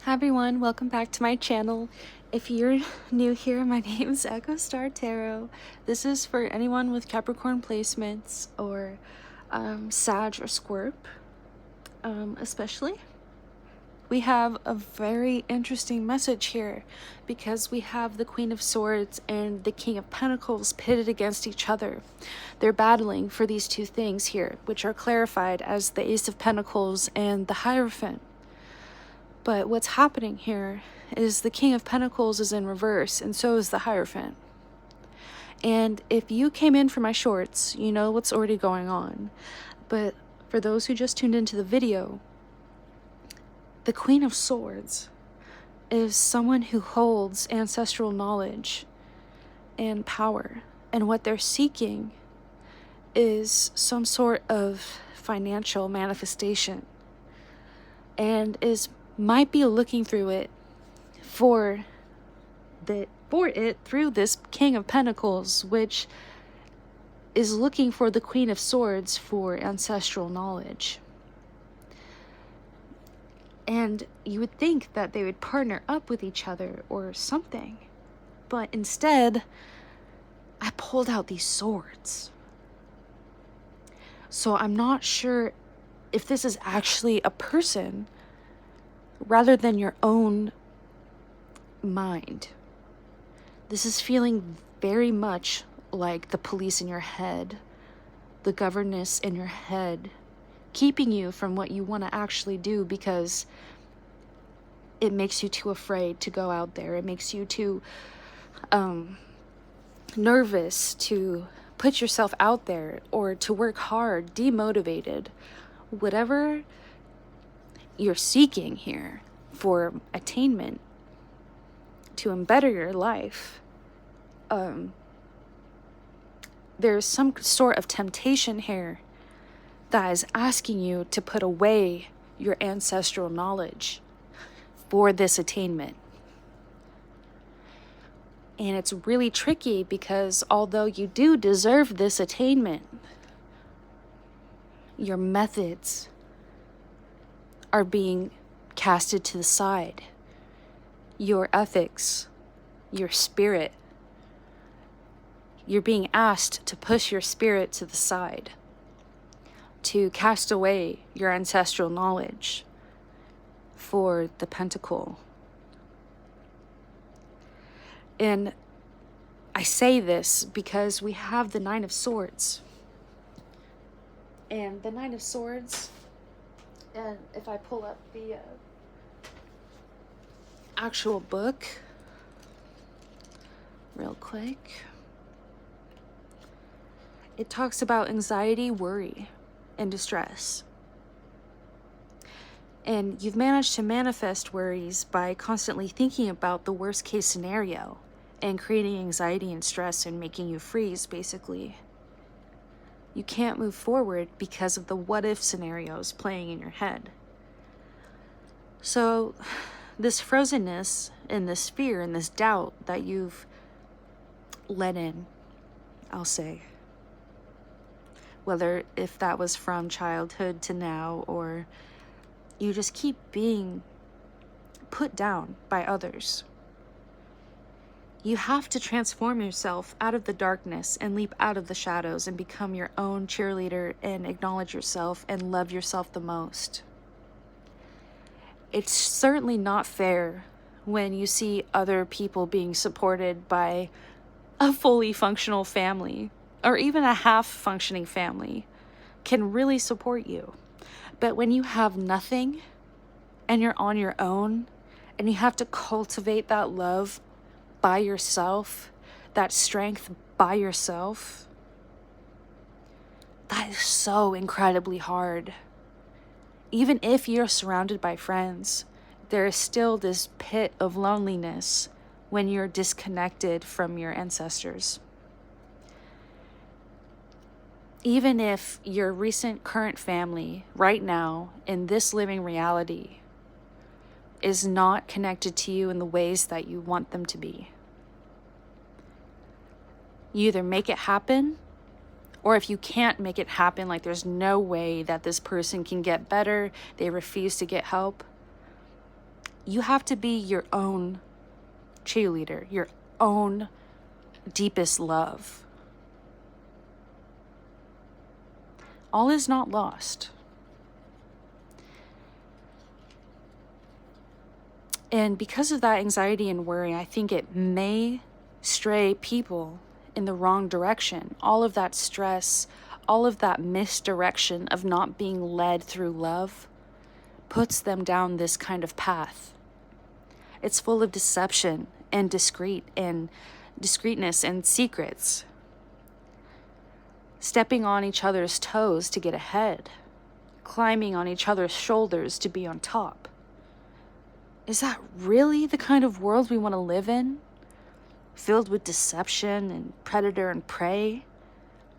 Hi everyone, welcome back to my channel. If you're new here, my name is Echo Star Tarot. This is for anyone with Capricorn placements or Sag or Scorp, especially. We have a very interesting message here because we have the Queen of Swords and the King of Pentacles pitted against each other. They're battling for these two things here, which are clarified as the Ace of Pentacles and the Hierophant. But what's happening here is the King of Pentacles is in reverse, and so is the Hierophant. And if you came in for my shorts, you know what's already going on. But for those who just tuned into the video, the Queen of Swords is someone who holds ancestral knowledge and power. And what they're seeking is some sort of financial manifestation. And might be looking through it for it through this King of Pentacles, which is looking for the Queen of Swords for ancestral knowledge. And you would think that they would partner up with each other or something, but instead I pulled out these swords. So I'm not sure if this is actually a person rather than your own mind. This is feeling very much like the police in your head, the governess in your head, keeping you from what you want to actually do because it makes you too afraid to go out there. It makes you too nervous to put yourself out there or to work hard, demotivated. Whatever you're seeking here for attainment to better your life, there's some sort of temptation here that is asking you to put away your ancestral knowledge for this attainment. And it's really tricky because although you do deserve this attainment, your methods are being casted to the side. Your ethics, your spirit, you're being asked to push your spirit to the side, to cast away your ancestral knowledge for the Pentacle. And I say this because we have the Nine of Swords. And the Nine of Swords, and if I pull up the actual book real quick, it talks about anxiety, worry, and distress. And you've managed to manifest worries by constantly thinking about the worst case scenario and creating anxiety and stress and making you freeze, basically. You can't move forward because of the what if scenarios playing in your head. So this frozenness and this fear and this doubt that you've let in, I'll say, whether if that was from childhood to now, or you just keep being put down by others. You have to transform yourself out of the darkness and leap out of the shadows and become your own cheerleader and acknowledge yourself and love yourself the most. It's certainly not fair when you see other people being supported by a fully functional family or even a half functioning family can really support you. But when you have nothing and you're on your own and you have to cultivate that love by yourself, that strength by yourself, that is so incredibly hard. Even if you're surrounded by friends, there is still this pit of loneliness when you're disconnected from your ancestors. Even if your recent current family right now in this living reality is not connected to you in the ways that you want them to be. You either make it happen, or if you can't make it happen, like there's no way that this person can get better, they refuse to get help, You have to be your own cheerleader, your own deepest love. All is not lost. And because of that anxiety and worry, I think it may stray people in the wrong direction. All of that stress, all of that misdirection of not being led through love puts them down this kind of path. It's full of deception and discreetness and secrets. Stepping on each other's toes to get ahead. Climbing on each other's shoulders to be on top. Is that really the kind of world we want to live in? Filled with deception and predator and prey?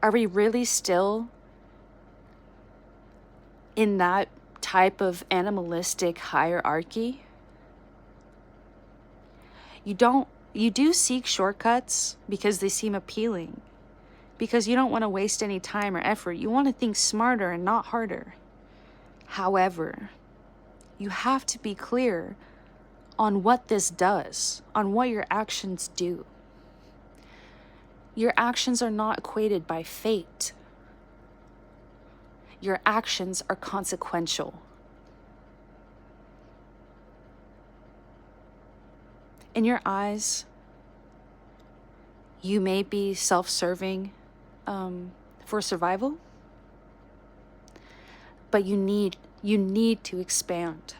Are we really still in that type of animalistic hierarchy? You do seek shortcuts because they seem appealing. Because you don't want to waste any time or effort. You want to think smarter and not harder. However, you have to be clear on what this does, on what your actions do. Your actions are not equated by fate. Your actions are consequential. In your eyes, you may be self-serving for survival, but you need to expand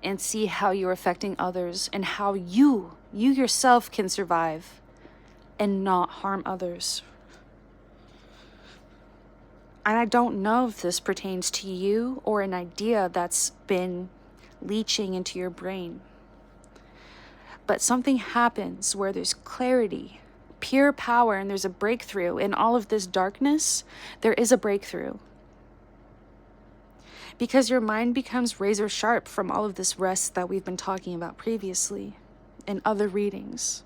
and see how you're affecting others and how you yourself can survive and not harm others. And I don't know if this pertains to you or an idea that's been leaching into your brain. But something happens where there's clarity, pure power, and there's a breakthrough. In all of this darkness, there is a breakthrough. Because your mind becomes razor sharp from all of this rest that we've been talking about previously in other readings.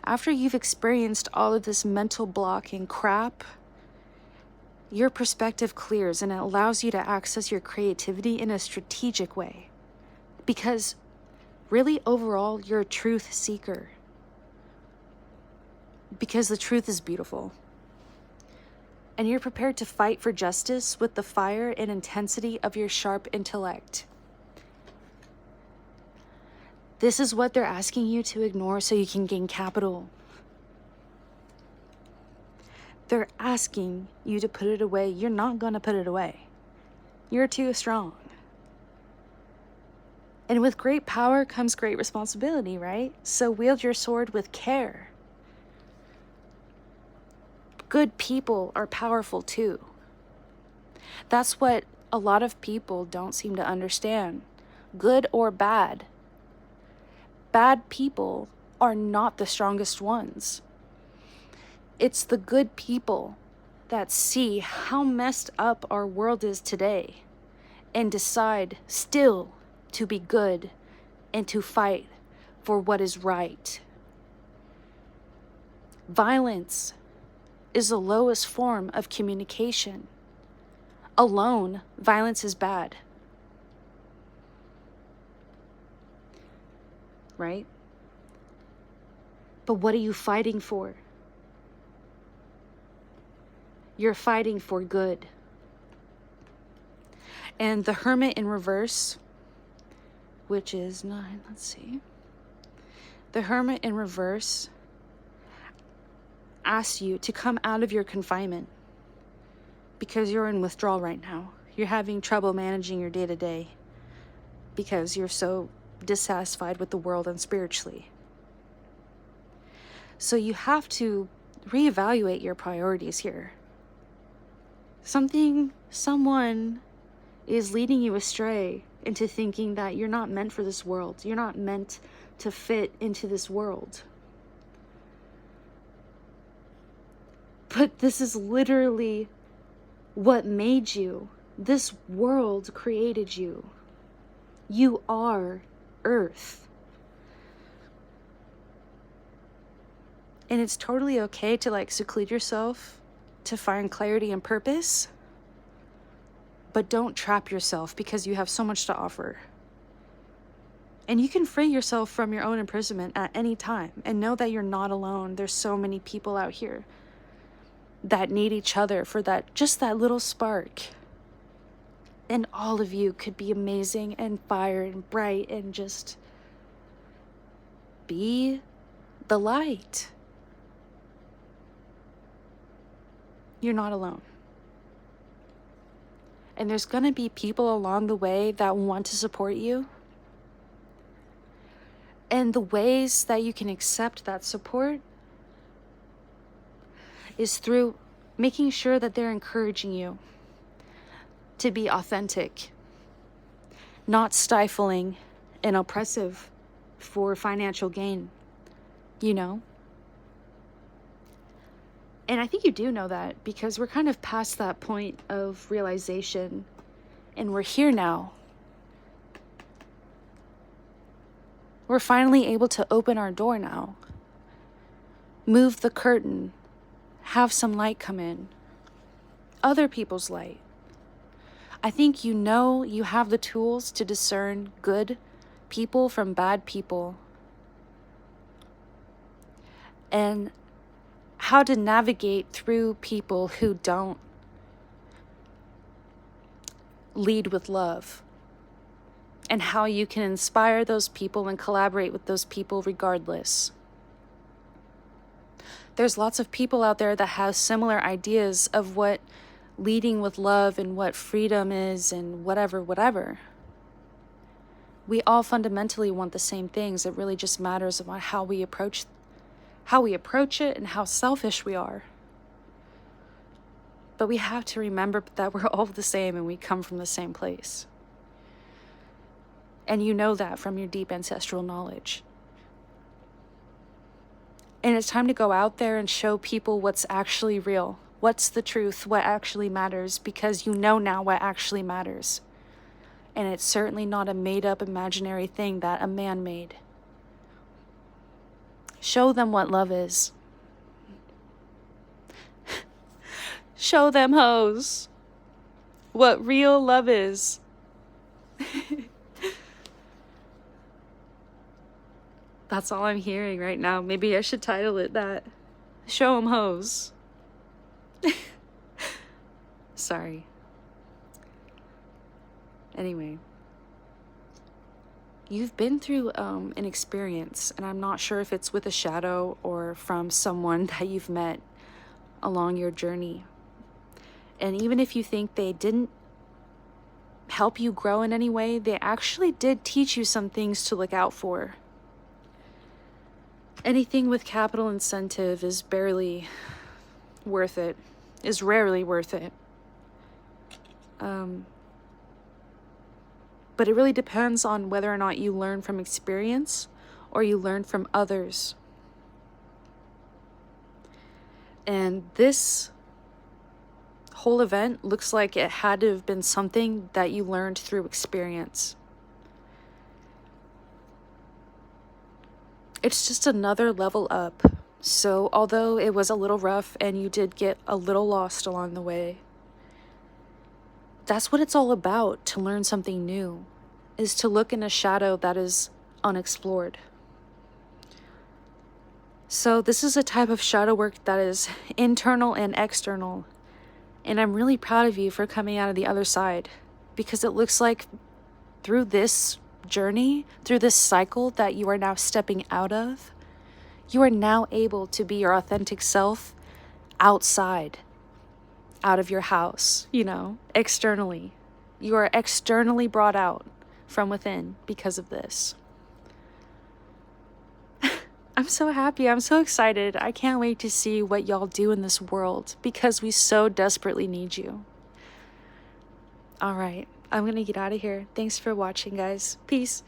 After you've experienced all of this mental block and crap, your perspective clears and it allows you to access your creativity in a strategic way. Because really, overall, you're a truth seeker. Because the truth is beautiful. And you're prepared to fight for justice with the fire and intensity of your sharp intellect. This is what they're asking you to ignore so you can gain capital. They're asking you to put it away. You're not going to put it away. You're too strong. And with great power comes great responsibility, right? So wield your sword with care. Good people are powerful too. That's what a lot of people don't seem to understand. Good or bad. Bad people are not the strongest ones. It's the good people that see how messed up our world is today and decide still to be good and to fight for what is right. Violence is the lowest form of communication. Alone, violence is bad. Right? But what are you fighting for? You're fighting for good. And the Hermit in reverse, which is 9, let's see. The Hermit in reverse asks you to come out of your confinement because you're in withdrawal right now. You're having trouble managing your day-to-day because you're so dissatisfied with the world and spiritually. So you have to reevaluate your priorities here. Someone is leading you astray into thinking that you're not meant for this world. You're not meant to fit into this world. But this is literally what made you. This world created you. You are Earth. And it's totally okay to seclude yourself to find clarity and purpose. But don't trap yourself because you have so much to offer. And you can free yourself from your own imprisonment at any time and know that you're not alone. There's so many people out here that need each other for that, just that little spark. And all of you could be amazing and fire and bright and just be the light. You're not alone. And there's going to be people along the way that want to support you. And the ways that you can accept that support is through making sure that they're encouraging you to be authentic, not stifling and oppressive for financial gain, you know? And I think you do know that, because we're kind of past that point of realization, and we're here now. We're finally able to open our door now, move the curtain, have some light come in, other people's light. I think you know you have the tools to discern good people from bad people, and how to navigate through people who don't lead with love, and how you can inspire those people and collaborate with those people regardless. There's lots of people out there that have similar ideas of what leading with love and what freedom is and whatever. We all fundamentally want the same things. It really just matters about how we approach it and how selfish we are. But we have to remember that we're all the same and we come from the same place. And you know that from your deep ancestral knowledge. And it's time to go out there and show people what's actually real. What's the truth, what actually matters, because you know now what actually matters. And it's certainly not a made-up imaginary thing that a man made. Show them what love is. Show them, hoes, what real love is. That's all I'm hearing right now. Maybe I should title it that. Show them, hoes. Sorry. Anyway. You've been through an experience, and I'm not sure if it's with a shadow or from someone that you've met along your journey. And even if you think they didn't help you grow in any way, they actually did teach you some things to look out for. Anything with capital incentive is barely worth it, is rarely worth it. But it really depends on whether or not you learn from experience or you learn from others. And this whole event looks like it had to have been something that you learned through experience. It's just another level up. So although it was a little rough and you did get a little lost along the way, that's what it's all about, to learn something new, is to look in a shadow that is unexplored. So this is a type of shadow work that is internal and external. And I'm really proud of you for coming out of the other side, because it looks like through this journey, through this cycle that you are now stepping out of, you are now able to be your authentic self outside, out of your house, externally. You are externally brought out from within because of this. I'm so happy. I'm so excited. I can't wait to see what y'all do in this world, because we so desperately need you. All right. I'm going to get out of here. Thanks for watching, guys. Peace.